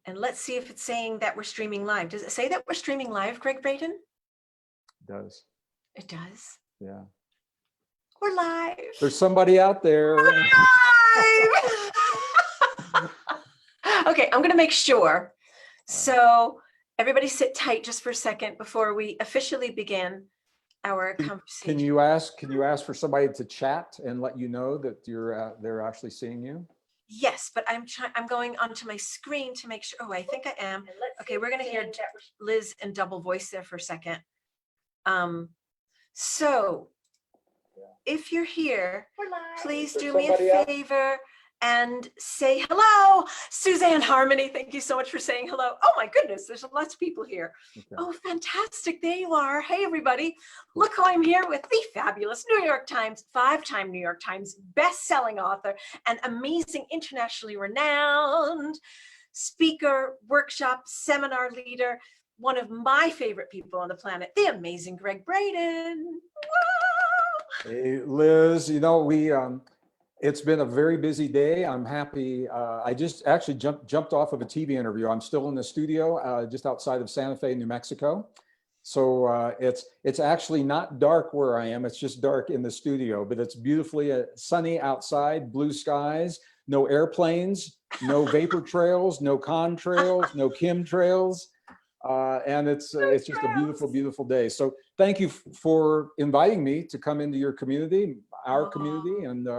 And let's see if it's saying that we're streaming live. Does it say that we're streaming live, Gregg Braden? It does. It does. Yeah. We're live. There's somebody out there. Live! Okay, I'm going to make sure. So everybody sit tight just for a second before we officially begin our conversation. Can you ask for somebody to chat and let you know that they're actually seeing you? Yes, but I'm going onto my screen to make sure. Oh, I think I am. Okay, we're going to hear Liz in double voice there for a second. So if you're here, please do me a favor and say hello. Suzanne Harmony, thank you so much for saying hello. Oh my goodness, there's lots of people here. Okay. Oh, fantastic, there you are. Hey everybody, look who I'm here with, the fabulous New York Times, 5-time New York Times best-selling author and amazing internationally renowned speaker, workshop, seminar leader, one of my favorite people on the planet, the amazing Gregg Braden. Whoa! Hey, Liz, you know, it's been a very busy day. I'm happy. I just actually jumped off of a TV interview. I'm still in the studio just outside of Santa Fe, New Mexico. So it's actually not dark where I am. It's just dark in the studio, but it's beautifully sunny outside, blue skies, no airplanes, no vapor trails, no contrails, no chemtrails. And it's just a beautiful, beautiful day. So thank you for inviting me to come into your community, our community. And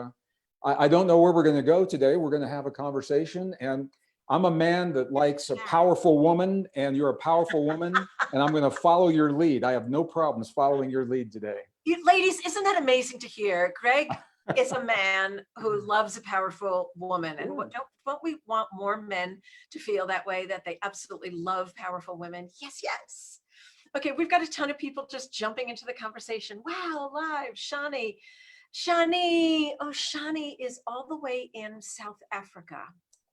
I don't know where we're going to go today. We're going to have a conversation. And I'm a man that likes a powerful woman, and you're a powerful woman. And I'm going to follow your lead. I have no problems following your lead today. You ladies, isn't that amazing to hear? Gregg is a man who loves a powerful woman. And don't we want more men to feel that way, that they absolutely love powerful women? Yes, yes. Okay, we've got a ton of people just jumping into the conversation. Wow, live, Shani. Shani, oh, Shani is all the way in South Africa.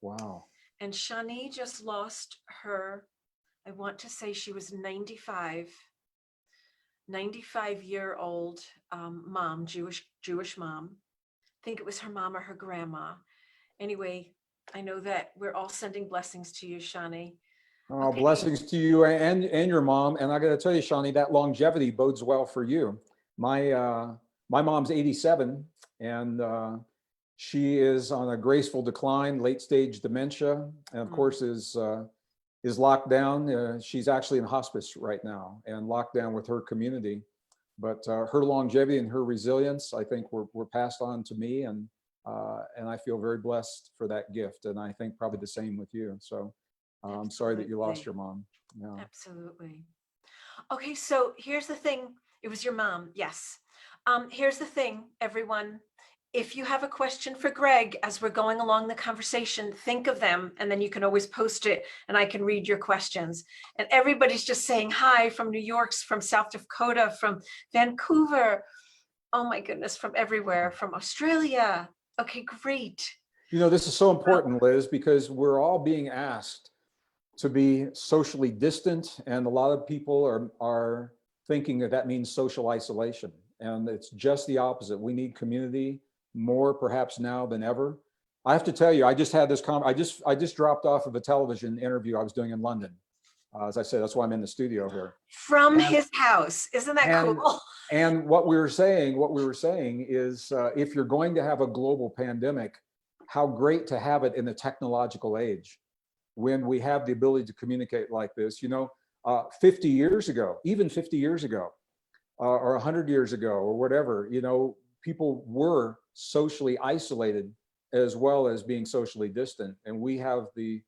Wow. And Shani just lost her, I want to say she was 95-year-old mom, Jewish mom. I think it was her mom or her grandma. Anyway, I know that we're all sending blessings to you, Shani. Oh, okay. Blessings to you and your mom. And I got to tell you, Shani, that longevity bodes well for you. My mom's 87, and she is on a graceful decline, late stage dementia, and of course is locked down. She's actually in hospice right now and locked down with her community. But her longevity and her resilience, I think, were passed on to me, and I feel very blessed for that gift. And I think probably the same with you. So I'm sorry that you lost your mom. Yeah. Absolutely. Okay, so here's the thing. It was your mom, yes. Here's the thing, everyone. If you have a question for Gregg as we're going along the conversation, think of them, and then you can always post it and I can read your questions. And everybody's just saying hi from New York, from South Dakota, from Vancouver. Oh my goodness, from everywhere, from Australia. Okay, great. You know, this is so important, Liz, because we're all being asked to be socially distant, and a lot of people are thinking that means social isolation. And it's just the opposite. We need community more perhaps now than ever. I have to tell you, I just had this I just dropped off of a television interview I was doing in London. As I said, that's why I'm in the studio here. From his house. Isn't that cool? And what we were saying is if you're going to have a global pandemic, how great to have it in the technological age when we have the ability to communicate like this. You know, 50 years ago, even 50 years ago, or 100 years ago, or whatever, you know, people were socially isolated as well as being socially distant. And we have the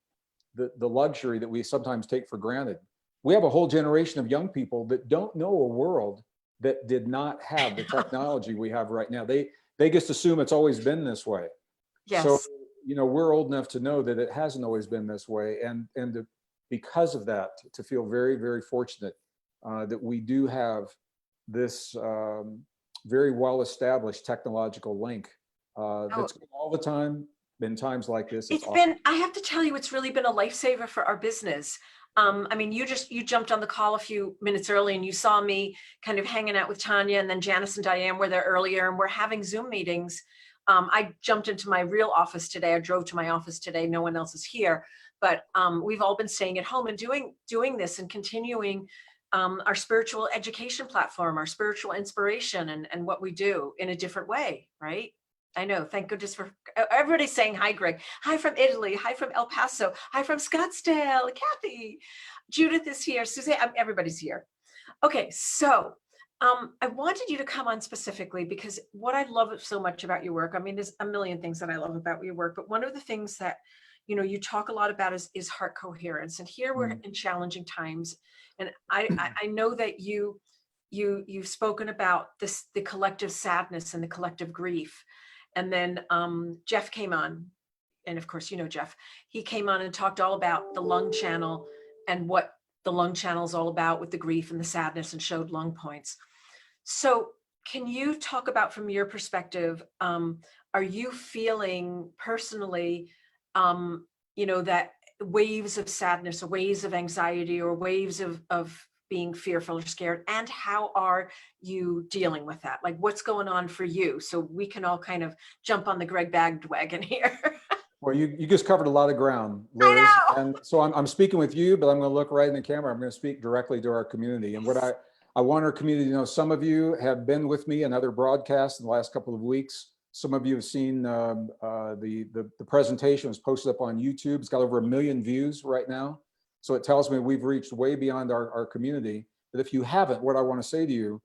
luxury that we sometimes take for granted. We have a whole generation of young people that don't know a world that did not have the technology we have right now. They just assume it's always been this way. Yes. So, you know, we're old enough to know that it hasn't always been this way. And because of that, to feel very, very fortunate that we do have this very well-established technological link that's all the time, been times like this. It's been, I have to tell you, it's really been a lifesaver for our business. I mean, you jumped on the call a few minutes early and you saw me kind of hanging out with Tanya, and then Janice and Diane were there earlier, and we're having Zoom meetings. I jumped into my real office today. I drove to my office today. No one else is here. but we've all been staying at home and doing this and continuing our spiritual education platform, our spiritual inspiration, and what we do in a different way, right? I know. Thank goodness for everybody saying hi, Greg. Hi from Italy. Hi from El Paso. Hi from Scottsdale. Kathy. Judith is here. Suzanne, everybody's here. Okay, so I wanted you to come on specifically because what I love so much about your work, I mean, there's a million things that I love about your work, but one of the things that, you know, you talk a lot about is heart coherence. And here we're in challenging times. And I know that you've spoken about this, the collective sadness and the collective grief. And then Jeff came on, and of course, you know, Jeff, he came on and talked all about the lung channel and what the lung channel is all about with the grief and the sadness, and showed lung points. So can you talk about, from your perspective, are you feeling personally, you know, that waves of sadness or waves of anxiety or waves of being fearful or scared, and how are you dealing with that? Like, what's going on for you, so we can all kind of jump on the Gregg bandwagon here? Well, you just covered a lot of ground, Liz. I know. And so I'm speaking with you, but I'm going to look right in the camera. I'm going to speak directly to our community. And what I want our community to know, some of you have been with me in other broadcasts in the last couple of weeks. Some of you have seen the presentation was posted up on YouTube. It's got over 1 million views right now. So it tells me we've reached way beyond our community. But if you haven't, what I want to say to you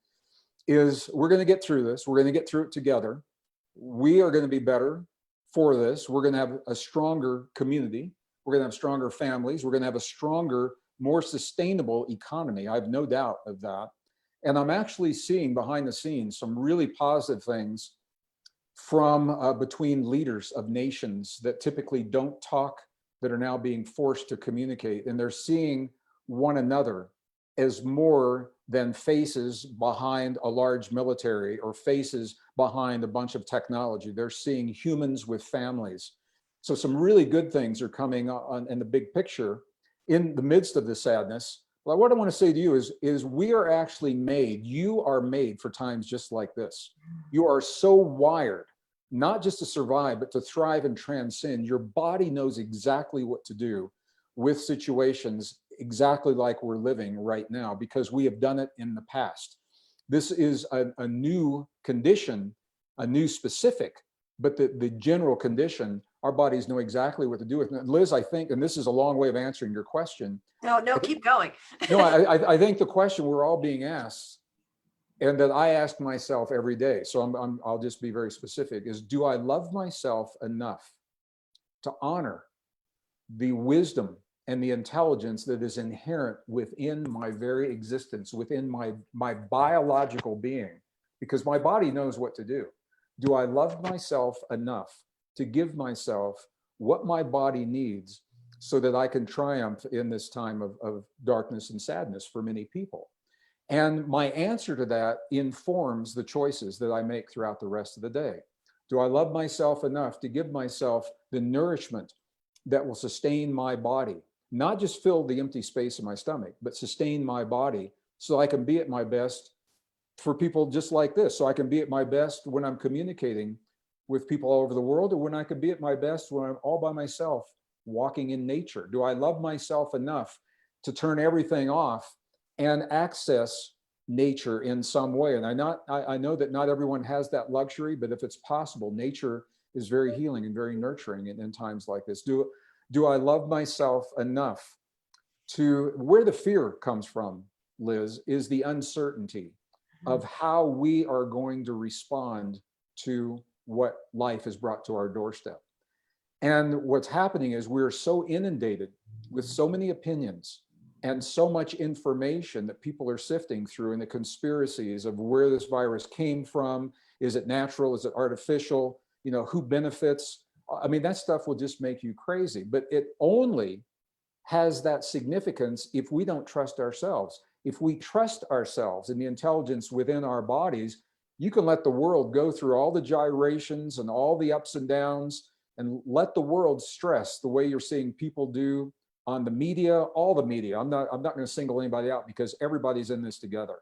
is we're going to get through this. We're going to get through it together. We are going to be better for this. We're going to have a stronger community. We're going to have stronger families. We're going to have a stronger, more sustainable economy. I have no doubt of that. And I'm actually seeing behind the scenes some really positive things from between leaders of nations that typically don't talk, that are now being forced to communicate. And they're seeing one another as more than faces behind a large military or faces behind a bunch of technology. They're seeing humans with families. So some really good things are coming on in the big picture in the midst of the sadness. Well, what I want to say to you is we are actually made, you are made for times just like this. You are so wired, not just to survive, but to thrive and transcend. Your body knows exactly what to do with situations exactly like we're living right now, because we have done it in the past. This is a new condition, a new specific, but the general condition, our bodies know exactly what to do with it. Liz, I think, and this is a long way of answering your question. No, keep going. No, I think the question we're all being asked, and that I ask myself every day, so I'll just be very specific, is do I love myself enough to honor the wisdom and the intelligence that is inherent within my very existence, within my biological being? Because my body knows what to do. Do I love myself enough to give myself what my body needs so that I can triumph in this time of darkness and sadness for many people? And my answer to that informs the choices that I make throughout the rest of the day. Do I love myself enough to give myself the nourishment that will sustain my body, not just fill the empty space in my stomach, but sustain my body so I can be at my best for people just like this? So I can be at my best when I'm communicating with people all over the world, or when I can be at my best when I'm all by myself walking in nature. Do I love myself enough to turn everything off and access nature in some way? And I know that not everyone has that luxury, but if it's possible, nature is very healing and very nurturing in times like this. Do I love myself enough to, where the fear comes from, Liz, is the uncertainty of how we are going to respond to what life has brought to our doorstep. And what's happening is we're so inundated with so many opinions and so much information that people are sifting through, and the conspiracies of where this virus came from. Is it natural? Is it artificial? You know, who benefits? I mean, that stuff will just make you crazy, but it only has that significance if we don't trust ourselves. If we trust ourselves and the intelligence within our bodies, you can let the world go through all the gyrations and all the ups and downs, and let the world stress the way you're seeing people do on the media, all the media. I'm not going to single anybody out, because everybody's in this together.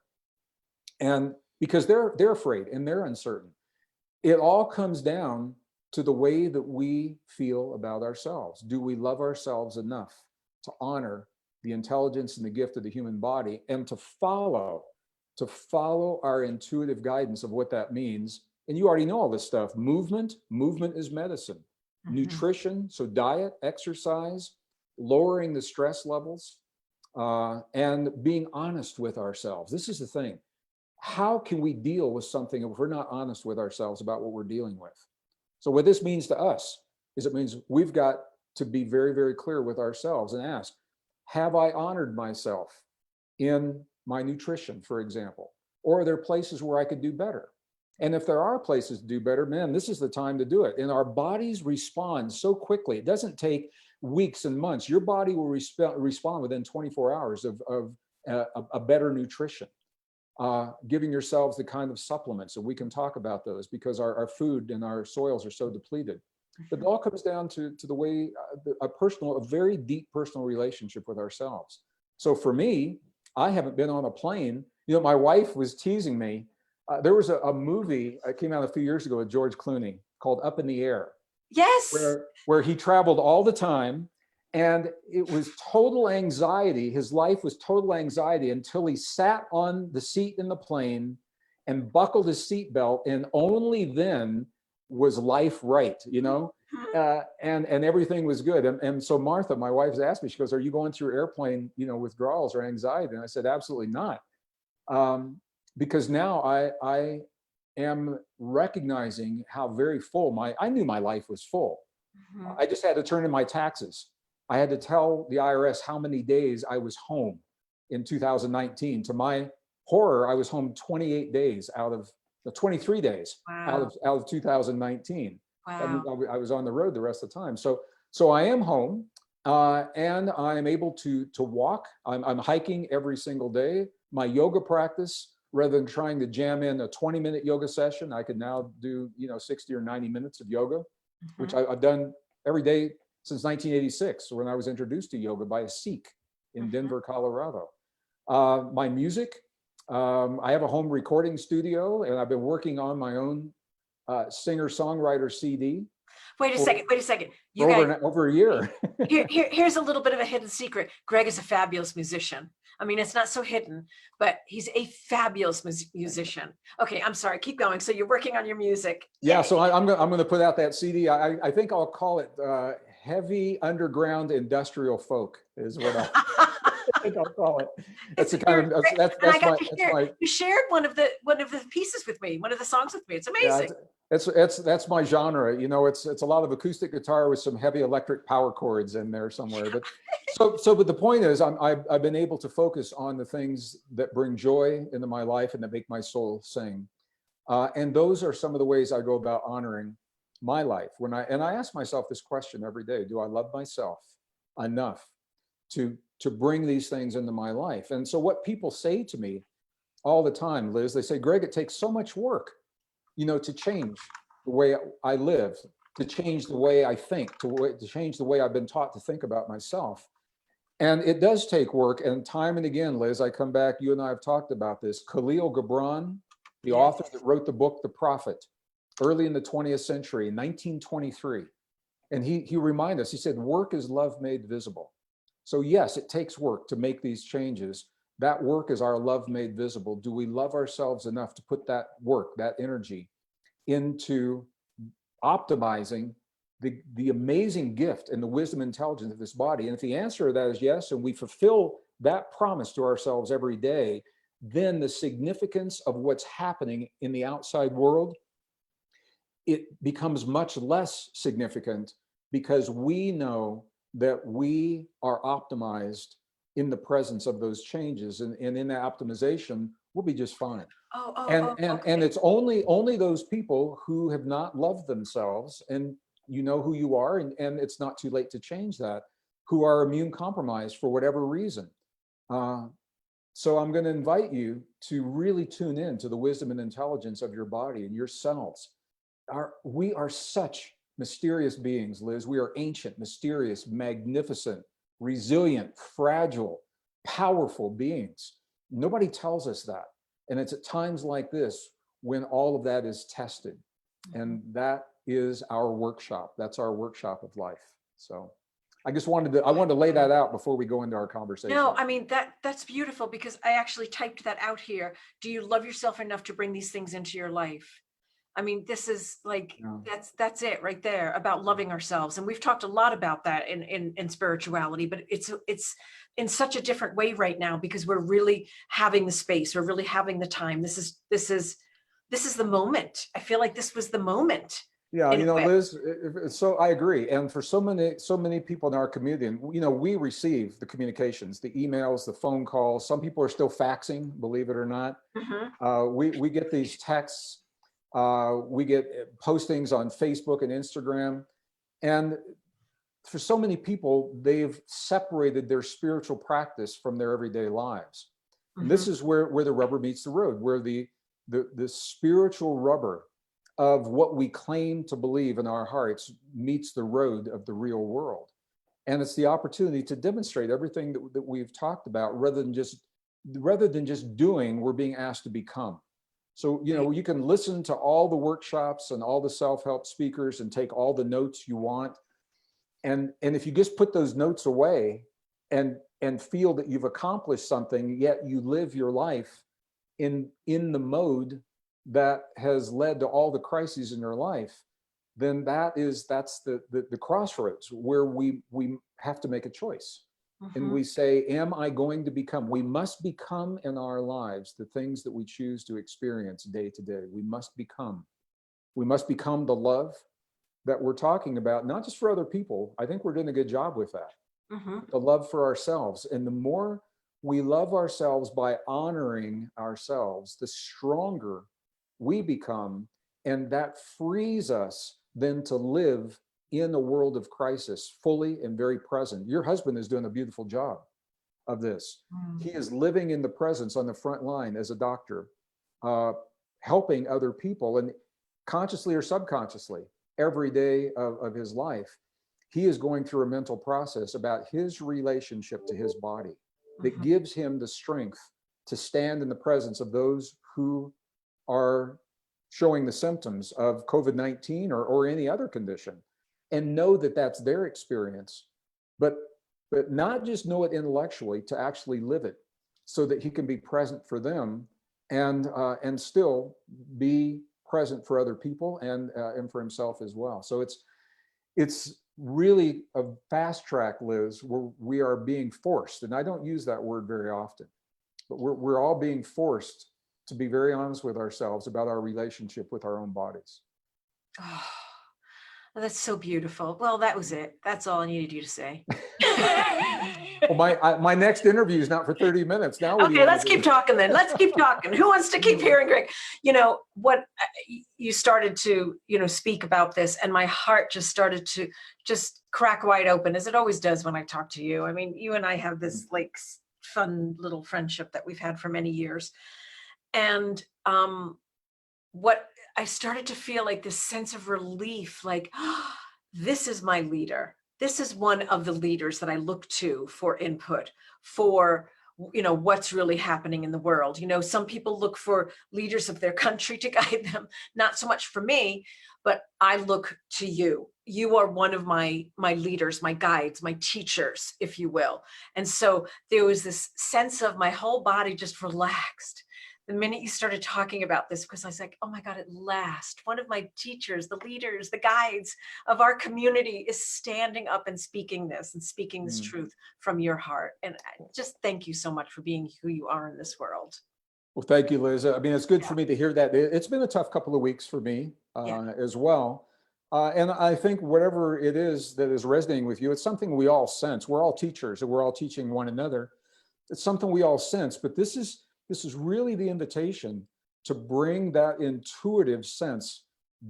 And because they're afraid and they're uncertain. It all comes down to the way that we feel about ourselves. Do we love ourselves enough to honor the intelligence and the gift of the human body, and to follow our intuitive guidance of what that means? And you already know all this stuff. Movement is medicine. Nutrition, so diet, exercise, lowering the stress levels, and being honest with ourselves. This is the thing. How can we deal with something if we're not honest with ourselves about what we're dealing with? So what this means to us is it means we've got to be very, very clear with ourselves and ask, have I honored myself in my nutrition, for example? Or are there places where I could do better? And if there are places to do better, man, this is the time to do it. And our bodies respond so quickly. It doesn't take weeks and months. Your body will respond within 24 hours of a better nutrition. Giving yourselves the kind of supplements, and we can talk about those because our food and our soils are so depleted. But it all comes down to the way a very deep personal relationship with ourselves. So for me, I haven't been on a plane. You know, my wife was teasing me. There was a movie that came out a few years ago with George Clooney called Up in the Air. Yes. Where he traveled all the time, and it was total anxiety. His life was total anxiety until he sat on the seat in the plane and buckled his seatbelt, and only then was life right, you know? And everything was good. And so Martha, my wife's asked me, she goes, are you going through airplane, withdrawals or anxiety? And I said, absolutely not. Because now I am recognizing how very full I knew my life was full. I just had to turn in my taxes. I had to tell the IRS how many days I was home in 2019. To my horror, I was home 28 days out of 23 days out of 2019. Wow. I mean, I was on the road the rest of the time. So I am home, and I am able to walk. I'm hiking every single day. My yoga practice, rather than trying to jam in a 20-minute yoga session, I can now do 60 or 90 minutes of yoga, which I've done every day since 1986, when I was introduced to yoga by a Sikh in Denver, Colorado. My music, I have a home recording studio, and I've been working on my own singer-songwriter CD. Wait a second. You guys, over a year. Here's a little bit of a hidden secret. Gregg is a fabulous musician. I mean, it's not so hidden, but he's a fabulous musician. Okay, I'm sorry. Keep going. So you're working on your music. Yeah. So I'm going to put out that CD. I think I'll call it heavy underground industrial folk is what I think I'll call it. That's the kind of you shared one of the pieces with me, one of the songs with me. It's amazing. Yeah, that's my genre. It's a lot of acoustic guitar with some heavy electric power chords in there somewhere. But but the point is, I've been able to focus on the things that bring joy into my life and that make my soul sing. And those are some of the ways I go about honoring my life. I ask myself this question every day: do I love myself enough to bring these things into my life? And so what people say to me all the time, Liz, they say, Gregg, it takes so much work, to change the way I live, to change the way I think, to change the way I've been taught to think about myself. And it does take work. And time and again, Liz, I come back, you and I have talked about this. Khalil Gibran, the author that wrote the book, The Prophet, early in the 20th century, 1923. And he reminded us, he said, work is love made visible. So yes, it takes work to make these changes. That work is our love made visible. Do we love ourselves enough to put that work, that energy, into optimizing the amazing gift and the wisdom and intelligence of this body? And if the answer to that is yes, and we fulfill that promise to ourselves every day, then the significance of what's happening in the outside world, it becomes much less significant, because we know that we are optimized in the presence of those changes, and in that optimization, we'll be just fine. And it's only those people who have not loved themselves, and you know who you are, and it's not too late to change that, who are immune compromised for whatever reason. So I'm going to invite you to really tune in to the wisdom and intelligence of your body and yourselves. We are such mysterious beings, Liz. We are ancient, mysterious, magnificent, resilient, fragile, powerful beings. Nobody tells us that. And it's at times like this when all of that is tested. And that is our workshop. That's our workshop of life. So I wanted to lay that out before we go into our conversation. No, I mean, that's beautiful, because I actually typed that out here. Do you love yourself enough to bring these things into your life? I mean, this is like, that's it right there, about loving ourselves. And we've talked a lot about that in spirituality, but it's in such a different way right now, because we're really having the space. We're really having the time. This is the moment. I feel like this was the moment. Yeah, Liz, so I agree. And for so many people in our community, and we receive the communications, the emails, the phone calls. Some people are still faxing, believe it or not. We get these texts, we get postings on Facebook and Instagram. And for so many people, they've separated their spiritual practice from their everyday lives. And this is where the rubber meets the road, where the spiritual rubber of what we claim to believe in our hearts meets the road of the real world. And it's the opportunity to demonstrate everything that we've talked about, rather than just doing, we're being asked to become. So, you can listen to all the workshops and all the self-help speakers and take all the notes you want. And if you just put those notes away and feel that you've accomplished something, yet you live your life in the mode that has led to all the crises in your life, then that's the crossroads where we have to make a choice. And we say, am I going to become? We must become in our lives the things that we choose to experience day to day. We must become the love that we're talking about, not just for other people. I think we're doing a good job with that. The love for ourselves. And the more we love ourselves by honoring ourselves, the stronger we become, and that frees us then to live in a world of crisis, fully and very present. Your husband is doing a beautiful job of this. He is living in the presence on the front line as a doctor, helping other people, and consciously or subconsciously, every day of his life, he is going through a mental process about his relationship to his body that gives him the strength to stand in the presence of those who are showing the symptoms of COVID-19 or any other condition, and know that that's their experience, but not just know it intellectually, to actually live it, so that he can be present for them and still be present for other people and for himself as well. So it's really a fast track, Liz, where we are being forced, and I don't use that word very often, but we're all being forced to be very honest with ourselves about our relationship with our own bodies. Oh, that's so beautiful. Well, that was it. That's all I needed you to say. Well, my next interview is not for 30 minutes. Now, okay, let's keep talking then. Let's keep talking. Who wants to keep hearing Gregg? What you started to, speak about this, and my heart just started to just crack wide open, as it always does when I talk to you. I mean, you and I have this like fun little friendship that we've had for many years. And what I started to feel like this sense of relief, like, oh, this is my leader. This is one of the leaders that I look to for input, for, what's really happening in the world. Some people look for leaders of their country to guide them, not so much for me, but I look to you. You are one of my leaders, my guides, my teachers, if you will. And so there was this sense of my whole body just relaxed the minute you started talking about this, because I was like, oh my God, at last, one of my teachers, the leaders, the guides of our community is standing up and speaking this truth from your heart. And just thank you so much for being who you are in this world. Well, thank you, Liz. I mean, it's good for me to hear that. It's been a tough couple of weeks for me as well. And I think whatever it is that is resonating with you, it's something we all sense. We're all teachers and we're all teaching one another. It's something we all sense, but this is really the invitation to bring that intuitive sense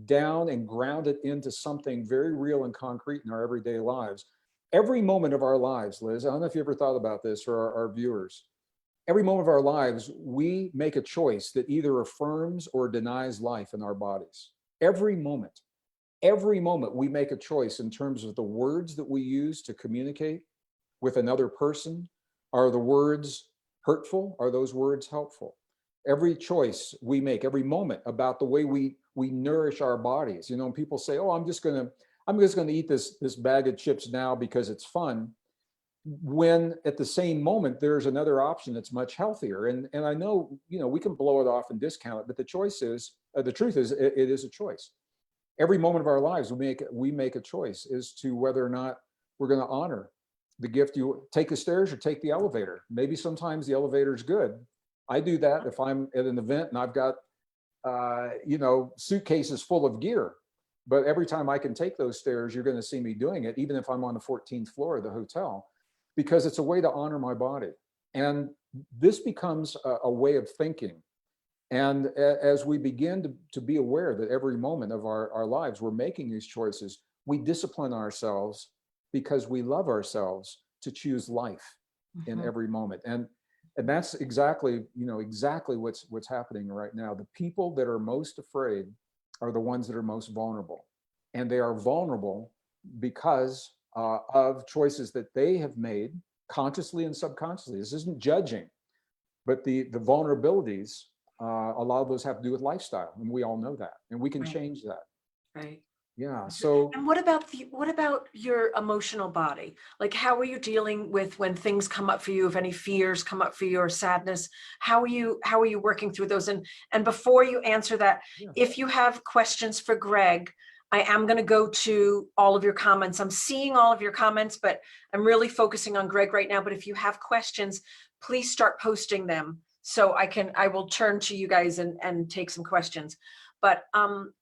down and ground it into something very real and concrete in our everyday lives. Every moment of our lives, Liz, I don't know if you ever thought about this, or our viewers, every moment of our lives, we make a choice that either affirms or denies life in our bodies. Every moment we make a choice in terms of the words that we use to communicate with another person. Are the words hurtful? Are those words helpful? Every choice we make, every moment, about the way we we nourish our bodies. You know, people say, oh, I'm just gonna eat this bag of chips now because it's fun, when at the same moment there's another option that's much healthier. And I know, you know, we can blow it off and discount it, but the truth is, it is a choice. Every moment of our lives, we make a choice as to whether or not we're going to honor the gift. You take the stairs or take the elevator. Maybe sometimes the elevator is good. I do that if I'm at an event and I've got you know, suitcases full of gear. But every time I can take those stairs, you're going to see me doing it, even if I'm on the 14th floor of the hotel, because it's a way to honor my body. And this becomes a way of thinking. And as we begin to be aware that every moment of our lives, we're making these choices, we discipline ourselves because we love ourselves to choose life in every moment. And that's exactly, you know, exactly what's happening right now. The people that are most afraid are the ones that are most vulnerable. And they are vulnerable because of choices that they have made consciously and subconsciously. This isn't judging, but the vulnerabilities, a lot of those have to do with lifestyle, and we all know that, and we can change that. Right. Yeah. So, and what about your emotional body? Like, how are you dealing with when things come up for you? If any fears come up for you or sadness, how are you working through those? And before you answer that, yeah. if you have questions for Gregg, I am going to go to all of your comments. I'm seeing all of your comments, but I'm really focusing on Gregg right now. But if you have questions, please start posting them so I will turn to you guys and take some questions. But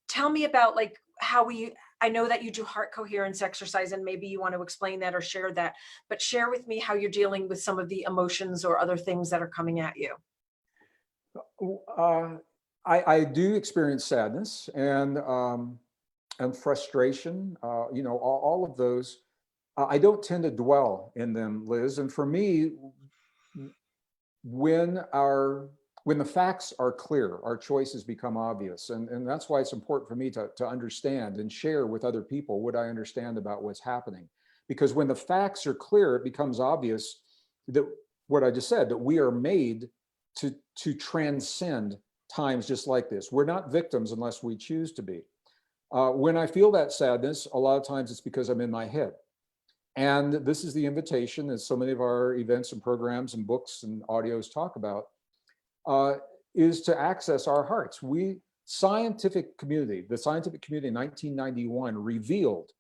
tell me about, like, I know that you do heart coherence exercise, and maybe you want to explain that or share that, but share with me how you're dealing with some of the emotions or other things that are coming at you. I do experience sadness and frustration, you know, all of those. I don't tend to dwell in them, Liz. And for me, when the facts are clear, our choices become obvious. And that's why it's important for me to understand and share with other people what I understand about what's happening. Because when the facts are clear, it becomes obvious that what I just said, that we are made to transcend times just like this. We're not victims unless we choose to be. When I feel that sadness, a lot of times it's because I'm in my head. And this is the invitation, as so many of our events and programs and books and audios talk about, is to access our hearts. The scientific community in 1991 revealed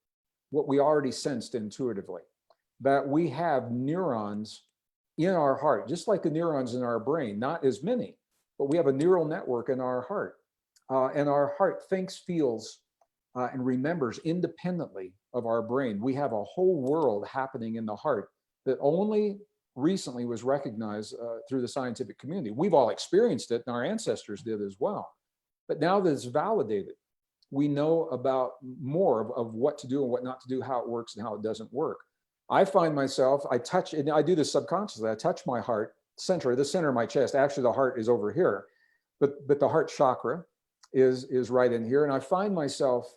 what we already sensed intuitively, that we have neurons in our heart, just like the neurons in our brain, not as many, but we have a neural network in our heart. And our heart thinks, feels, and remembers independently of our brain. We have a whole world happening in the heart that only recently was recognized through the scientific community. We've all experienced it, and our ancestors did as well. But now that it's validated, we know about more of what to do and what not to do, how it works and how it doesn't work. I find myself, and I do this subconsciously, I touch my heart center, the center of my chest. Actually, the heart is over here, but the heart chakra is right in here. And I find myself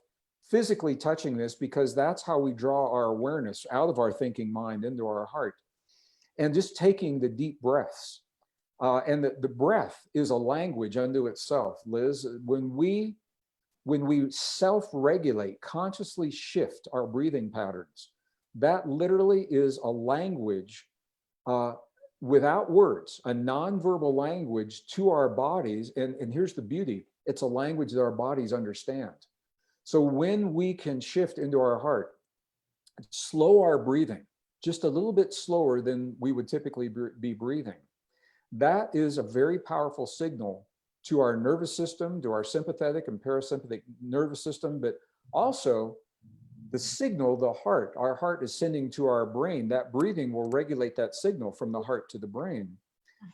physically touching this because that's how we draw our awareness out of our thinking mind into our heart. And just taking the deep breaths. And the breath is a language unto itself, Liz. When we self-regulate, consciously shift our breathing patterns, that literally is a language without words, a nonverbal language to our bodies. And here's the beauty, it's a language that our bodies understand. So when we can shift into our heart, slow our breathing just a little bit slower than we would typically be breathing, that is a very powerful signal to our nervous system, to our sympathetic and parasympathetic nervous system, but also the signal our heart is sending to our brain. That breathing will regulate that signal from the heart to the brain.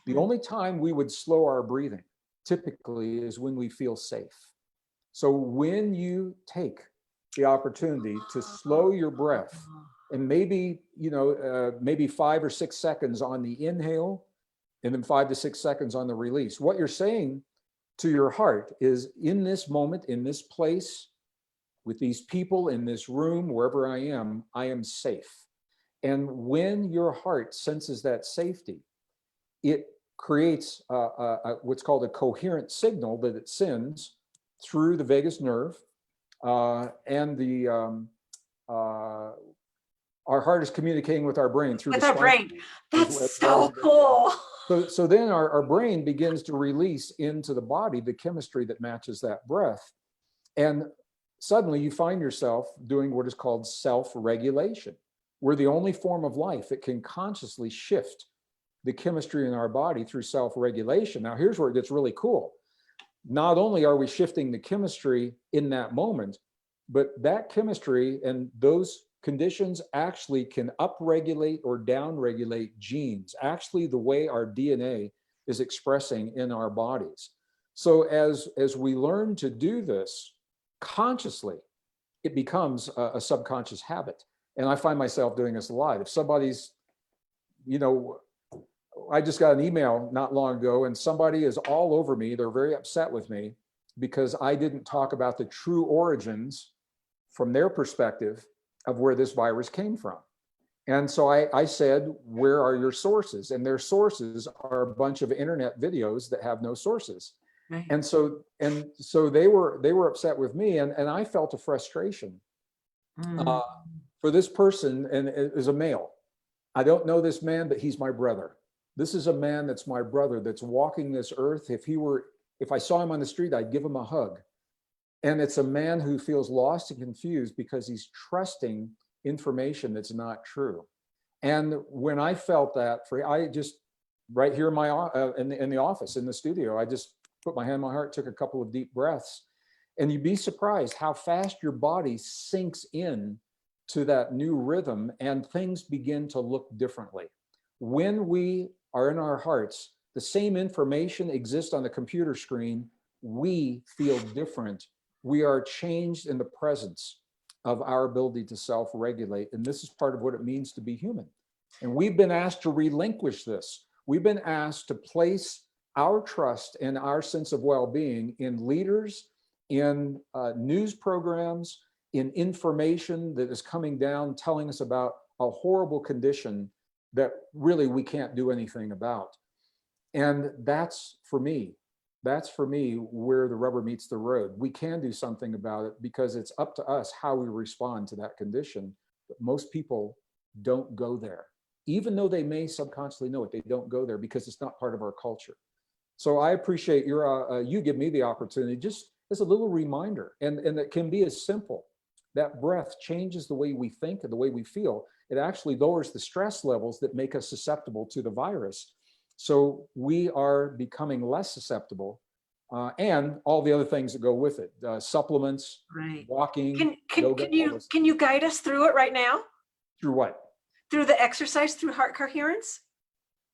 The only time we would slow our breathing typically is when we feel safe. So when you take the opportunity to slow your breath, and maybe, maybe 5 or 6 seconds on the inhale, and then 5 to 6 seconds on the release, what you're saying to your heart is, in this moment, in this place, with these people, in this room, wherever I am safe. And when your heart senses that safety, it creates what's called a coherent signal that it sends through the vagus nerve, and our heart is communicating with our brain through With the our spinal brain. cord That's as well as so cool. so then our brain begins to release into the body the chemistry that matches that breath. And suddenly you find yourself doing what is called self-regulation. We're the only form of life that can consciously shift the chemistry in our body through self-regulation. Now, here's where it gets really cool. Not only are we shifting the chemistry in that moment, but that chemistry and those conditions actually can upregulate or downregulate genes, actually the way our DNA is expressing in our bodies. So as we learn to do this consciously, it becomes a subconscious habit. And I find myself doing this a lot. If somebody's, I just got an email not long ago and somebody is all over me. They're very upset with me because I didn't talk about the true origins from their perspective of where this virus came from. And so I said, where are your sources? And their sources are a bunch of internet videos that have no sources. Right. And so they were upset with me, and I felt a frustration for this person, and it is a male. I don't know this man, but he's my brother. This is a man that's my brother that's walking this earth. If I saw him on the street, I'd give him a hug. And it's a man who feels lost and confused because he's trusting information that's not true. And when I felt that, I just, right here in my in the office, in the studio, I just put my hand on my heart, took a couple of deep breaths, and you'd be surprised how fast your body sinks in to that new rhythm and things begin to look differently. When we are in our hearts, the same information exists on the computer screen. We feel different. We are changed in the presence of our ability to self-regulate. And this is part of what it means to be human. And we've been asked to relinquish this. We've been asked to place our trust and our sense of well-being in leaders, in news programs, in information that is coming down, telling us about a horrible condition that really we can't do anything about. And that's for me where the rubber meets the road. We can do something about it because it's up to us how we respond to that condition. But most people don't go there. Even though they may subconsciously know it, they don't go there because it's not part of our culture. So I appreciate you give me the opportunity just as a little reminder, and it can be as simple. That breath changes the way we think and the way we feel. It actually lowers the stress levels that make us susceptible to the virus. So we are becoming less susceptible, and all the other things that go with it, supplements, right. Walking, yoga. Can you guide us through it right now? Through what? Through the exercise, through heart coherence?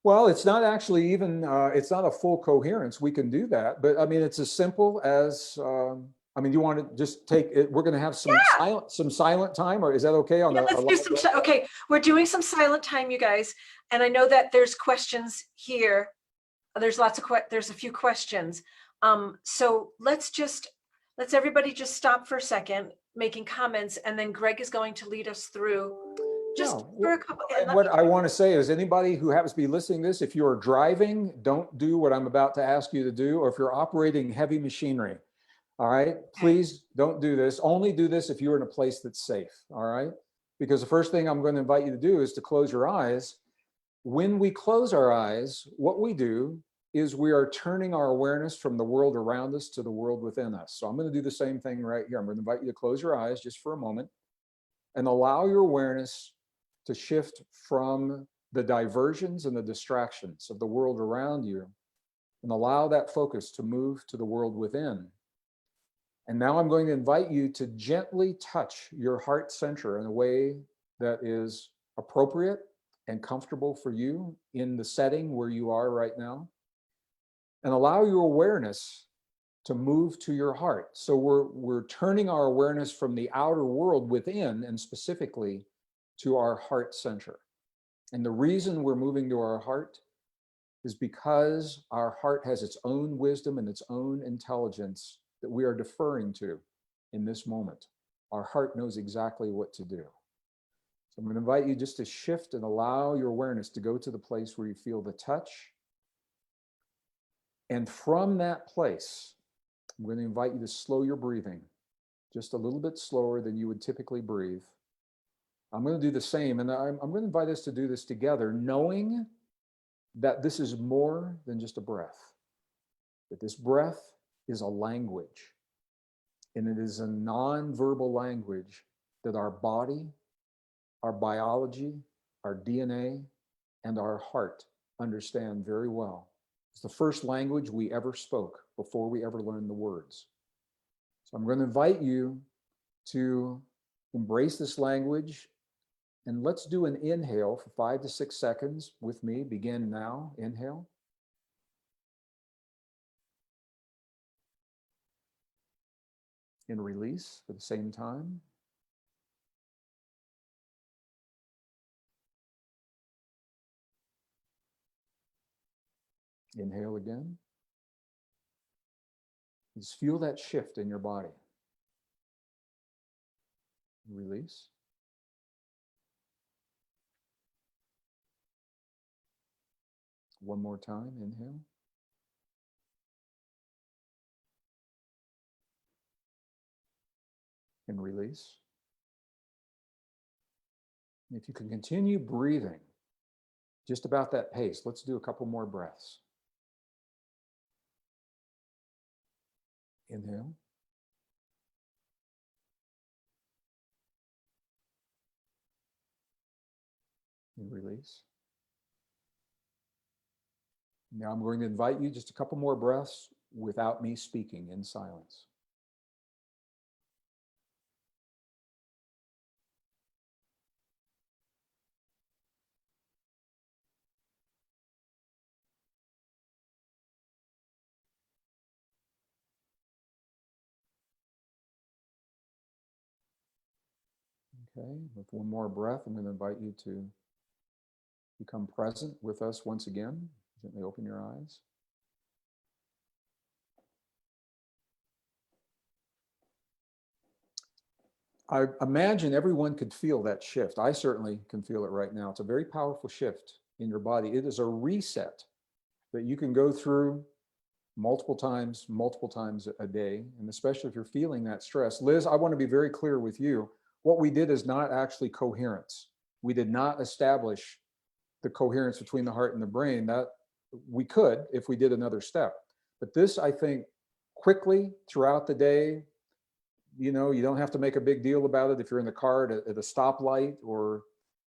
Well, it's not actually even, it's not a full coherence. We can do that, but I mean, it's as simple as, you want to just take it, we're going to have some silent time, or is that okay? Let's do some, okay. We're doing some silent time, you guys. And I know that there's questions here. There's there's a few questions. So let's everybody just stop for a second, making comments, and then Gregg is going to lead us through for a couple. What I want to say is, anybody who happens to be listening to this, if you're driving, don't do what I'm about to ask you to do, or if you're operating heavy machinery, all right, please don't do this. Only do this if you're in a place that's safe, all right? Because the first thing I'm going to invite you to do is to close your eyes. When we close our eyes, what we do is we are turning our awareness from the world around us to the world within us. So I'm going to do the same thing right here. I'm going to invite you to close your eyes just for a moment and allow your awareness to shift from the diversions and the distractions of the world around you, and allow that focus to move to the world within. And now I'm going to invite you to gently touch your heart center in a way that is appropriate and comfortable for you in the setting where you are right now, and allow your awareness to move to your heart. So we're turning our awareness from the outer world within, and specifically to our heart center. And the reason we're moving to our heart is because our heart has its own wisdom and its own intelligence that we are deferring to in this moment. Our heart knows exactly what to do. So I'm going to invite you just to shift and allow your awareness to go to the place where you feel the touch. And from that place, I'm going to invite you to slow your breathing just a little bit slower than you would typically breathe. I'm going to do the same, and I'm going to invite us to do this together, knowing that this is more than just a breath, that this breath is a language, and it is a non-verbal language that our body, our biology, our DNA, and our heart understand very well. It's the first language we ever spoke before we ever learned the words. So I'm going to invite you to embrace this language, and let's do an inhale for 5 to 6 seconds with me. Begin now. Inhale. And release for the same time. Inhale again. Just feel that shift in your body. Release. One more time. Inhale. And release. And if you can continue breathing just about that pace, let's do a couple more breaths. Inhale. And release. Now I'm going to invite you just a couple more breaths without me speaking, in silence. Okay, with one more breath, I'm going to invite you to become present with us once again. Gently open your eyes. I imagine everyone could feel that shift. I certainly can feel it right now. It's a very powerful shift in your body. It is a reset that you can go through multiple times a day, and especially if you're feeling that stress. Liz, I want to be very clear with you. What we did is not actually coherence. We did not establish the coherence between the heart and the brain. That we could if we did another step. But this, I think, quickly throughout the day, you don't have to make a big deal about it if you're in the car at a stoplight or,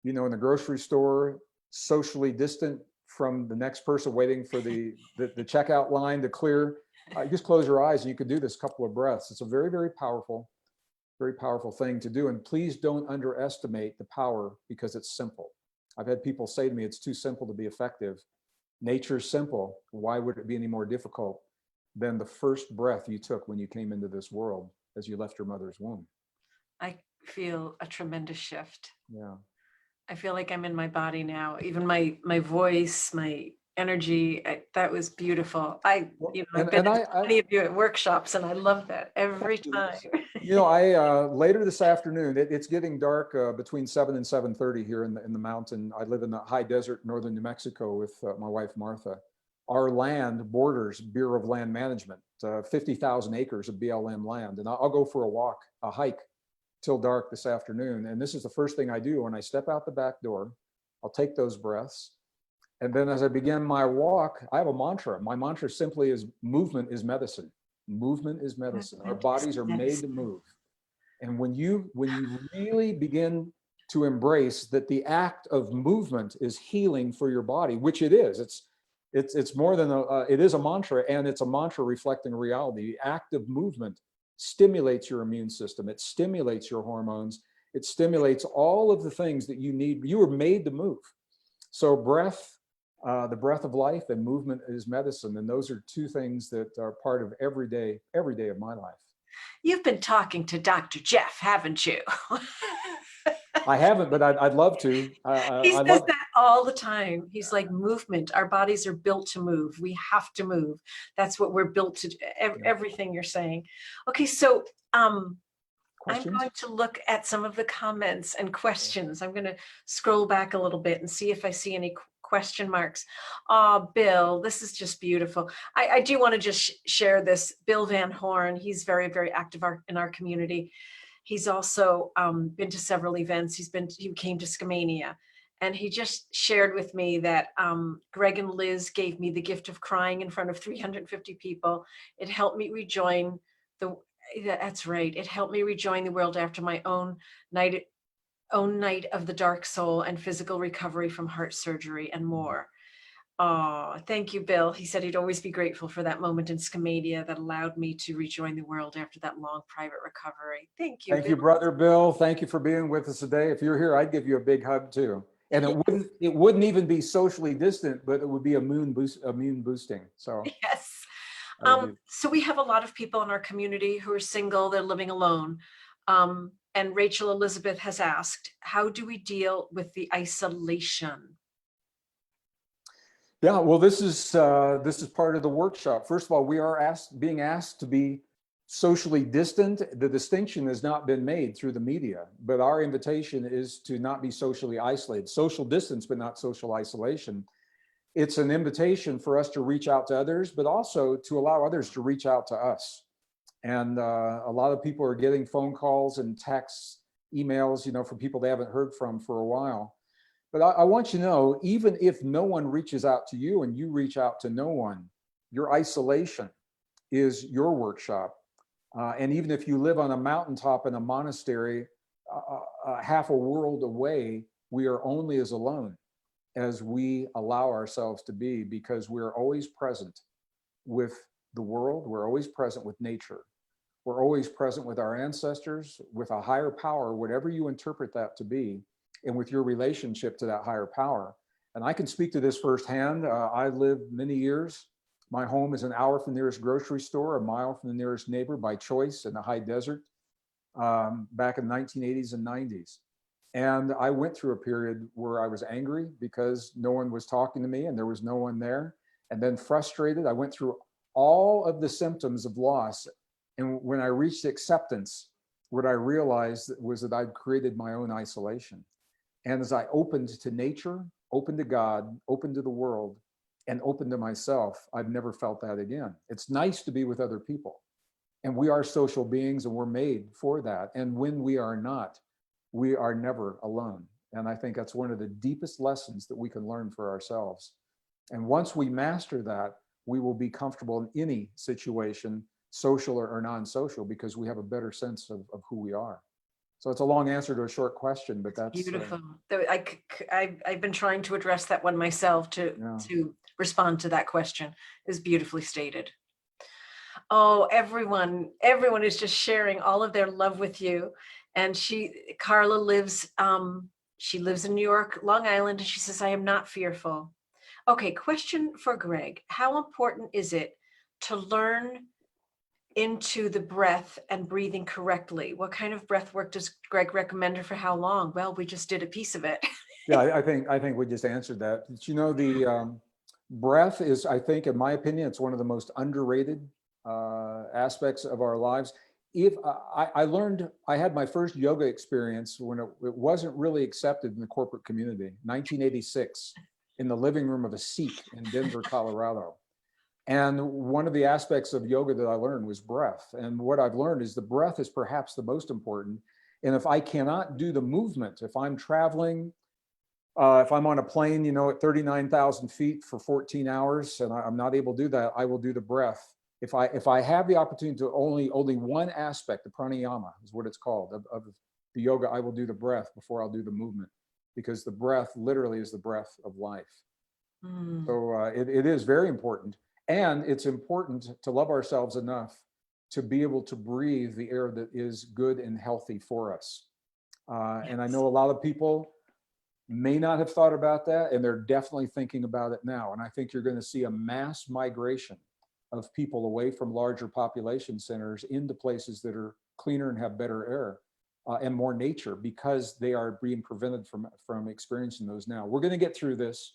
in the grocery store, socially distant from the next person waiting for the checkout line to clear. Just close your eyes and you can do this couple of breaths. It's a very, very powerful thing to do. And please don't underestimate the power because it's simple. I've had people say to me, it's too simple to be effective. Nature's simple. Why would it be any more difficult than the first breath you took when you came into this world as you left your mother's womb? I feel a tremendous shift. Yeah. I feel like I'm in my body now. Even my voice, my energy, that was beautiful. I've been to many of you at workshops, and I love that every time. Later this afternoon, it's getting dark between 7 and 7:30 here in the mountain. I live in the high desert, northern New Mexico, with my wife, Martha. Our land borders Bureau of Land Management, 50,000 acres of BLM land. And I'll go for a hike till dark this afternoon. And this is the first thing I do when I step out the back door. I'll take those breaths. And then as I begin my walk, I have a mantra. My mantra simply is movement is medicine. Movement is medicine. Our bodies are made to move. And when you really begin to embrace that the act of movement is healing for your body, which it is, it's more than it is a mantra, and it's a mantra reflecting reality. The act of movement stimulates your immune system. It stimulates your hormones. It stimulates all of the things that you need. You were made to move. So breath, the breath of life, and movement is medicine. And those are two things that are part of every day of my life. You've been talking to Dr. Jeff, haven't you? I haven't, but I'd love to. He says that all the time. He's like, movement. Our bodies are built to move. We have to move. That's what we're built to do. Everything you're saying. Okay, so I'm going to look at some of the comments and questions. I'm going to scroll back a little bit and see if I see any question marks. Oh, Bill, this is just beautiful. I do want to just share this. Bill Van Horn, he's very, very active in our community. He's also been to several events. He came to Skamania, and he just shared with me that Greg and Liz gave me the gift of crying in front of 350 people. It helped me rejoin that's right. It helped me rejoin the world after my own night of the dark soul and physical recovery from heart surgery and more. Oh, thank you, Bill. He said he'd always be grateful for that moment in Skamania that allowed me to rejoin the world after that long private recovery. Thank you, Thank Bill. you, brother Bill. Thank you for being with us today. If you're here, I'd give you a big hug too. And it wouldn't even be socially distant, but it would be immune boosting. So Yes. I So we have a lot of people in our community who are single, they're living alone. And Rachel Elizabeth has asked, how do we deal with the isolation? Yeah, well, this is part of the workshop. First of all, we are being asked to be socially distant. The distinction has not been made through the media, but our invitation is to not be socially isolated. Social distance, but not social isolation. It's an invitation for us to reach out to others, but also to allow others to reach out to us. And a lot of people are getting phone calls and texts, emails, from people they haven't heard from for a while. But I want you to know, even if no one reaches out to you and you reach out to no one, your isolation is your workshop. And even if you live on a mountaintop in a monastery, half a world away, we are only as alone as we allow ourselves to be, because we're always present with the world. We're always present with nature. We're always present with our ancestors, with a higher power, whatever you interpret that to be, and with your relationship to that higher power. And I can speak to this firsthand. I lived many years. My home is an hour from the nearest grocery store, a mile from the nearest neighbor by choice in the high desert, back in the 1980s and 90s. And I went through a period where I was angry because no one was talking to me and there was no one there. And then frustrated. I went through all of the symptoms of loss. And when I reached acceptance, what I realized was that I'd created my own isolation. And as I opened to nature, opened to God, opened to the world, and opened to myself, I've never felt that again. It's nice to be with other people. And we are social beings and we're made for that. And when we are not, we are never alone. And I think that's one of the deepest lessons that we can learn for ourselves. And once we master that, we will be comfortable in any situation, social or non-social, because we have a better sense of who we are. So it's a long answer to a short question, but that's beautiful. I've been trying to address that one myself to respond to that question. Is beautifully stated. Oh, everyone is just sharing all of their love with you. And Carla lives, she lives in New York, Long Island, and she says, I am not fearful. Okay, question for Greg. How important is it to learn into the breath and breathing correctly? What kind of breath work does Greg recommend, or for how long? Well, we just did a piece of it. Yeah, I think we just answered that. The breath is, I think, in my opinion, it's one of the most underrated aspects of our lives. If I had my first yoga experience when it wasn't really accepted in the corporate community, 1986, in the living room of a Sikh in Denver, Colorado. And one of the aspects of yoga that I learned was breath. And what I've learned is the breath is perhaps the most important. And if I cannot do the movement, if I'm traveling, if I'm on a plane, at 39,000 feet for 14 hours, and I'm not able to do that, I will do the breath. If I have the opportunity to only one aspect, the pranayama is what it's called, of the yoga, I will do the breath before I'll do the movement, because the breath literally is the breath of life. So it is very important. And it's important to love ourselves enough to be able to breathe the air that is good and healthy for us. And I know a lot of people may not have thought about that, and they're definitely thinking about it now. And I think you're going to see a mass migration of people away from larger population centers into places that are cleaner and have better air and more nature, because they are being prevented from experiencing those now. We're going to get through this.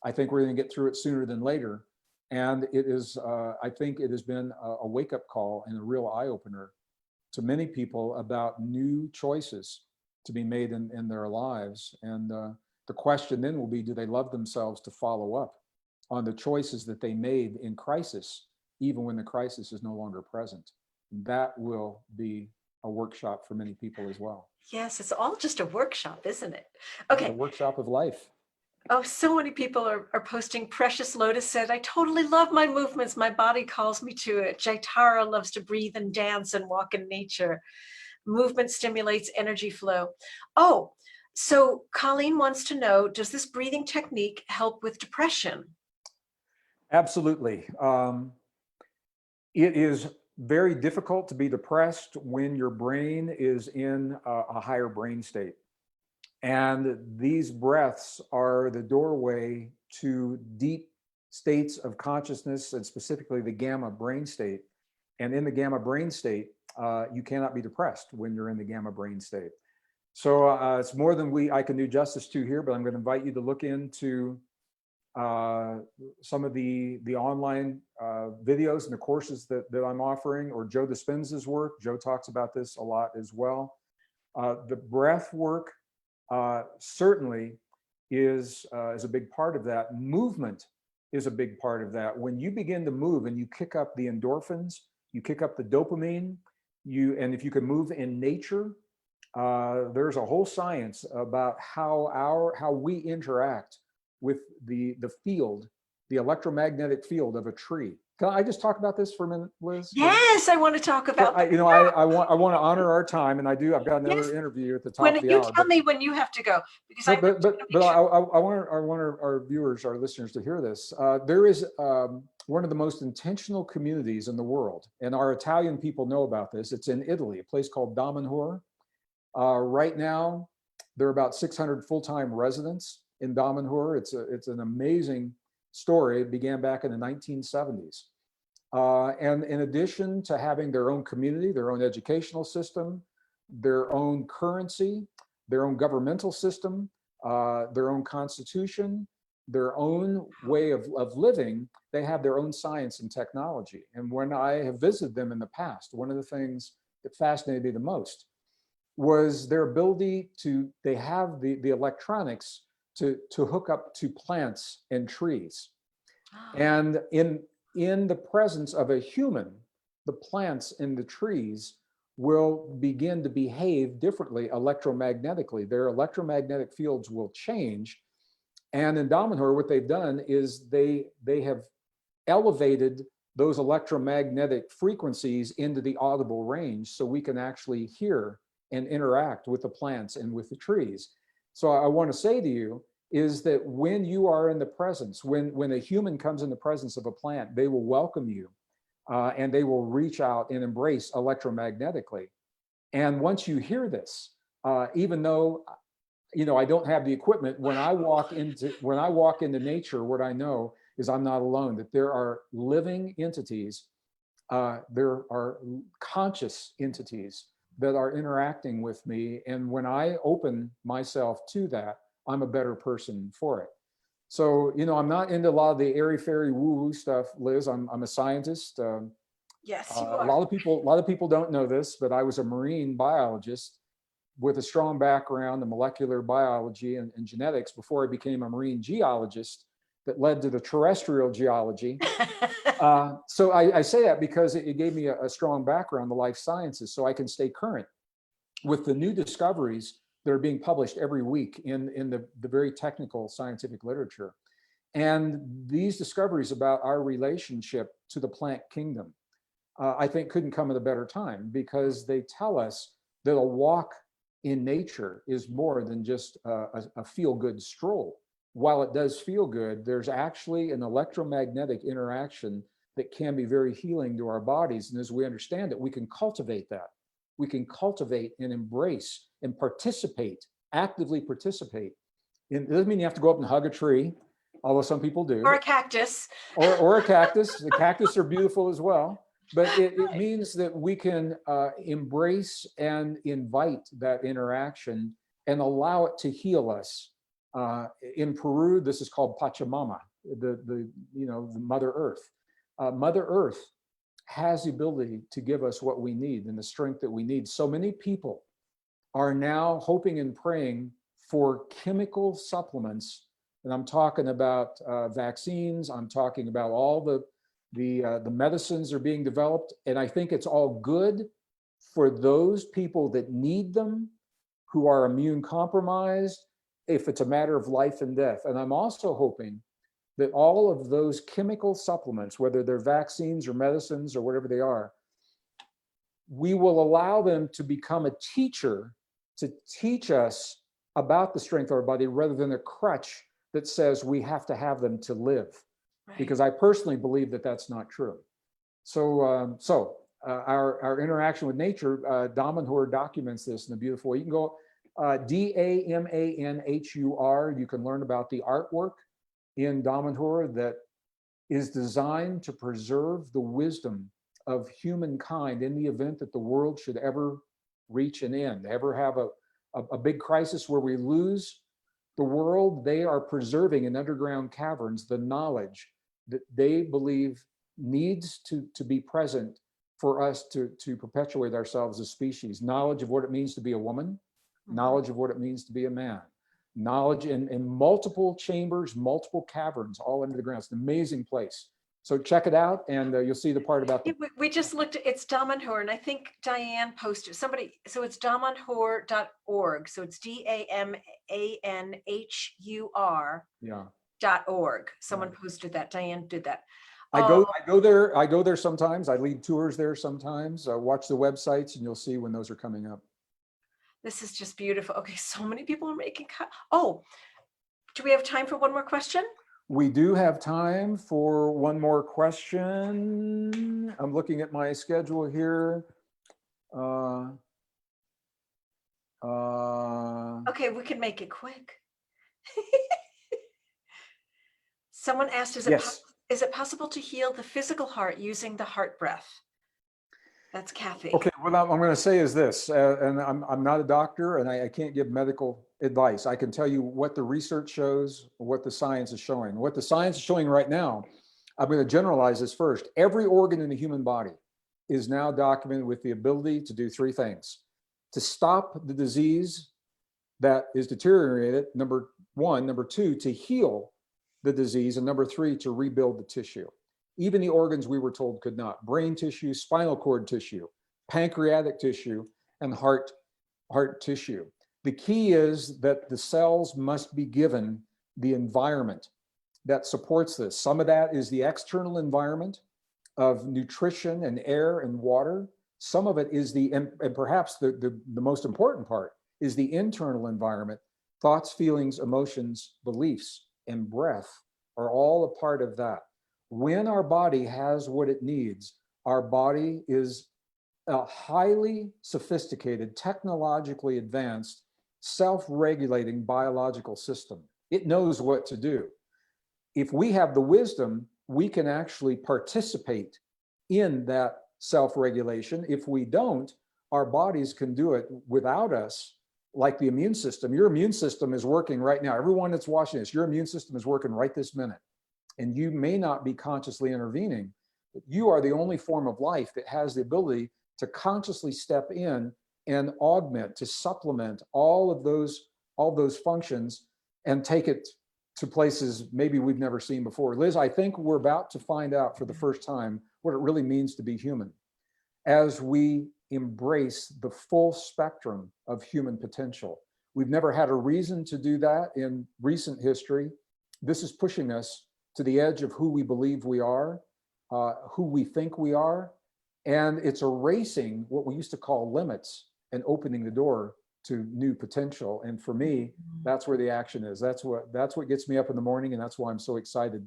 I think we're going to get through it sooner than later. And it is, I think it has been a wake-up call and a real eye-opener to many people about new choices to be made in their lives. And The question then will be, do they love themselves to follow up on the choices that they made in crisis, even when the crisis is no longer present? That will be a workshop for many people as well. Yes, it's all just a workshop, isn't it? A Okay. workshop of life. Oh, so many people are posting. Precious Lotus said, I totally love my movements. My body calls me to it. Jaitara loves to breathe and dance and walk in nature. Movement stimulates energy flow. Oh, so Colleen wants to know, does this breathing technique help with depression? Absolutely. It is very difficult to be depressed when your brain is in a higher brain state. And these breaths are the doorway to deep states of consciousness, and specifically the gamma brain state. And in the gamma brain state, you cannot be depressed when you're in the gamma brain state. So it's more than I can do justice to here, but I'm going to invite you to look into some of the online videos and the courses that I'm offering, or Joe Dispenza's work. Joe talks about this a lot as well. The breath work certainly is a big part of that. Movement is a big part of that. When you begin to move and you kick up the endorphins, you kick up the dopamine, and if you can move in nature, there's a whole science about how we interact with the field, the electromagnetic field of a tree. Can I just talk about this for a minute, Liz? Yes, I want to talk about that. I want to honor our time, and I've got another Yes. interview at the top When of the you hour. tell me when you have to go, because I want our viewers, our listeners, to hear this. There is one of the most intentional communities in the world, and our Italian people know about this. It's in Italy, a place called Damanhur. Right now, there are about 600 full-time residents in Damanhur. It's an amazing story. It began back in the 1970s. And in addition to having their own community, their own educational system, their own currency, their own governmental system, their own constitution, their own way of living, they have their own science and technology. And when I have visited them in the past, one of the things that fascinated me the most was their ability they have the electronics to hook up to plants and trees. And in the presence of a human, the plants and the trees will begin to behave differently electromagnetically. Their electromagnetic fields will change. And in Damanhur, what they've done is they have elevated those electromagnetic frequencies into the audible range, so we can actually hear and interact with the plants and with the trees. So I want to say to you is that when you are in the presence, when a human comes in the presence of a plant, they will welcome you and they will reach out and embrace electromagnetically. And once you hear this, even though I don't have the equipment, when I walk into nature, what I know is I'm not alone, that there are living entities, there are conscious entities that are interacting with me. And when I open myself to that, I'm a better person for it. So, I'm not into a lot of the airy-fairy woo-woo stuff, Liz. I'm a scientist. Yes, you are. A lot of people don't know this, but I was a marine biologist with a strong background in molecular biology and genetics before I became a marine geologist that led to the terrestrial geology. So I say that because it gave me a strong background in the life sciences, so I can stay current with the new discoveries that are being published every week in the very technical scientific literature. And these discoveries about our relationship to the plant kingdom, I think couldn't come at a better time, because they tell us that a walk in nature is more than just a feel-good stroll. While it does feel good, there's actually an electromagnetic interaction that can be very healing to our bodies. And as we understand it, we can cultivate that. We can cultivate and embrace and participate, actively participate. It doesn't mean you have to go up and hug a tree, although some people do. Or a cactus. Or a cactus. The cactus are beautiful as well. But it means that we can embrace and invite that interaction and allow it to heal us. In Peru, this is called Pachamama, the Mother Earth. Mother Earth has the ability to give us what we need and the strength that we need. So many people are now hoping and praying for chemical supplements, and I'm talking about vaccines, I'm talking about all the medicines are being developed, and I think it's all good for those people that need them, who are immune compromised, if it's a matter of life and death. And I'm also hoping that all of those chemical supplements, whether they're vaccines or medicines or whatever they are, we will allow them to become a teacher to teach us about the strength of our body rather than a crutch that says we have to have them to live. Right. Because I personally believe that that's not true. So, our interaction with nature, Damanhur documents this in a beautiful way. You can go Damanhur. You can learn about the artwork in Damanhur that is designed to preserve the wisdom of humankind in the event that the world should ever reach an end, ever have a big crisis where we lose the world. They are preserving in underground caverns the knowledge that they believe needs to be present for us to perpetuate ourselves as species. Knowledge of what it means to be a woman, knowledge of what it means to be a man, knowledge in multiple chambers, multiple caverns, all under the ground. It's an amazing place. So check it out, and you'll see the part about the. We just looked, it's Damanhur, and I think Diane posted somebody, so it's damanhur.org. So it's DAMANHUR.org. Someone posted that. Diane did that. I go there sometimes. I lead tours there sometimes. Watch the websites, and you'll see when those are coming up. This is just beautiful. Okay, so many people are making. Oh, do we have time for one more question? We do have time for one more question. I'm looking at my schedule here. Okay, we can make it quick. Someone asked, is it possible to heal the physical heart using the heart breath? That's Kathy. Okay, what I'm going to say is this, and I'm not a doctor, and I can't give medical advice. I can tell you what the research shows, what the science is showing. What the science is showing right now, I'm going to generalize this first. Every organ in the human body is now documented with the ability to do three things: to stop the disease that is deteriorated, number one; number two, to heal the disease; and number three, to rebuild the tissue. Even the organs we were told could not: brain tissue, spinal cord tissue, pancreatic tissue, and heart tissue. The key is that the cells must be given the environment that supports this. Some of that is the external environment of nutrition and air and water. Some of it is and perhaps the most important part is the internal environment. Thoughts, feelings, emotions, beliefs, and breath are all a part of that. When our body has what it needs, our body is a highly sophisticated, technologically advanced, self-regulating biological system. It knows what to do. If we have the wisdom, we can actually participate in that self-regulation. If we don't, our bodies can do it without us, like the immune system. Your immune system is working right now. Everyone that's watching this, your immune system is working right this minute. And you may not be consciously intervening, but you are the only form of life that has the ability to consciously step in and augment, to supplement all of those functions and take it to places maybe we've never seen before. Liz, I think we're about to find out for the first time what it really means to be human as we embrace the full spectrum of human potential. We've never had a reason to do that in recent history. This is pushing us to the edge of who we believe we are, who we think we are, and it's erasing what we used to call limits and opening the door to new potential. And for me, that's where the action is. That's what gets me up in the morning, and that's why I'm so excited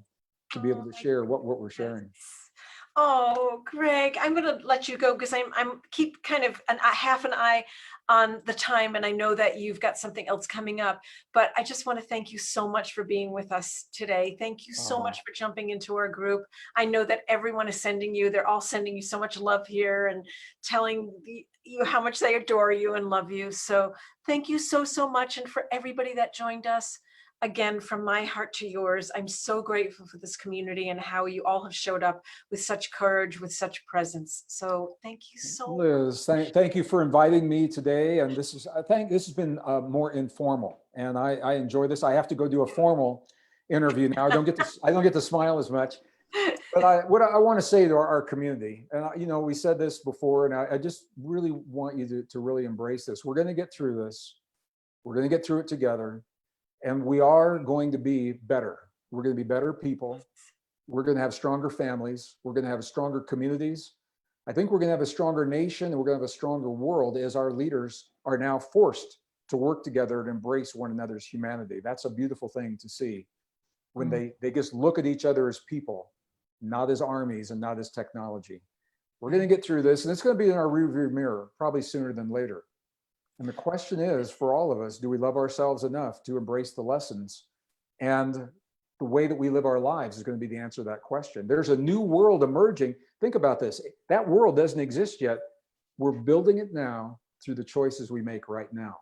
to be able to share what we're sharing. Oh, Gregg, I'm going to let you go because I'm keep kind of half an eye on the time, and I know that you've got something else coming up, but I just want to thank you so much for being with us today. Thank you so much for jumping into our group. I know that everyone is they're all sending you so much love here and telling you how much they adore you and love you. So thank you so much. And for everybody that joined us, again, from my heart to yours, I'm so grateful for this community and how you all have showed up with such courage, with such presence. So thank you so much. Liz, thank you for inviting me today. And this has been more informal. and I enjoy this. I have to go do a formal interview now. I don't get to smile as much. But what I want to say to our community, and we said this before, and I just really want you to really embrace this. We're going to get through this. We're going to get through it together, and we are going to be better. We're going to be better people. We're going to have stronger families. We're going to have stronger communities. I think we're going to have a stronger nation, and we're going to have a stronger world as our leaders are now forced to work together and embrace one another's humanity. That's a beautiful thing to see when they just look at each other as people, not as armies and not as technology. We're going to get through this, and it's going to be in our rearview mirror, probably sooner than later. And the question is, for all of us, do we love ourselves enough to embrace the lessons? And the way that we live our lives is going to be the answer to that question. There's a new world emerging. Think about this. That world doesn't exist yet. We're building it now through the choices we make right now.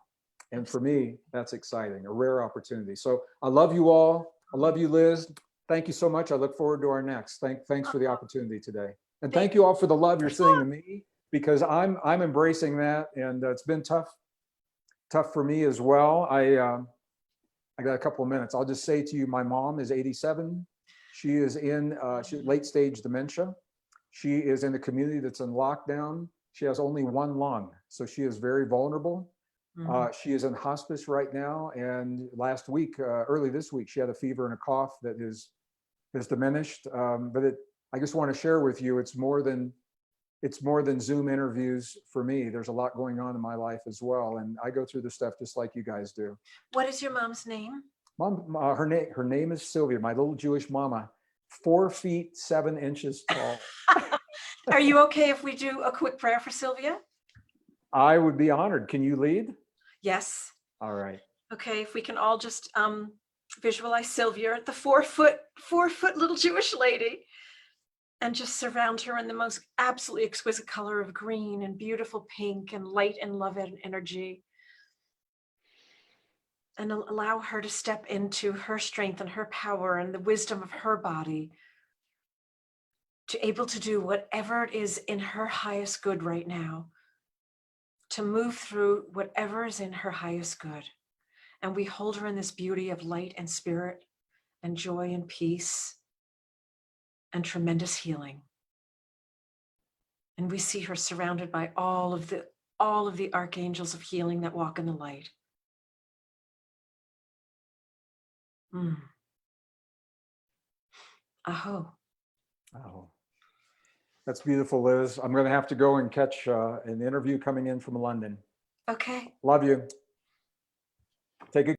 And for me, that's exciting, a rare opportunity. So I love you all. I love you, Liz. Thank you so much. I look forward to our next. Thanks for the opportunity today. And thank you all for the love you're sending to me, because I'm embracing that. And it's been tough for me as well. I got a couple of minutes. I'll just say to you, my mom is 87. She is in late stage dementia. She is in a community that's in lockdown. She has only one lung, so she is very vulnerable. She is in hospice right now. And last week, early this week, she had a fever and a cough that has diminished. But I just want to share with you, it's more than Zoom interviews for me. There's a lot going on in my life as well. And I go through this stuff just like you guys do. What is your mom's name? Mom, her name is Sylvia, my little Jewish mama, 4 feet 7 inches tall. Are you okay if we do a quick prayer for Sylvia? I would be honored. Can you lead? Yes. All right. Okay, if we can all just visualize Sylvia, the 4 foot little Jewish lady, and just surround her in the most absolutely exquisite color of green and beautiful pink and light and love and energy. And allow her to step into her strength and her power and the wisdom of her body to able to do whatever it is in her highest good right now, to move through whatever is in her highest good. And we hold her in this beauty of light and spirit and joy and peace and tremendous healing. And we see her surrounded by all of the archangels of healing that walk in the light. Aho. Oh, that's beautiful, Liz. I'm going to have to go and catch an interview coming in from London. Okay. Love you. Take a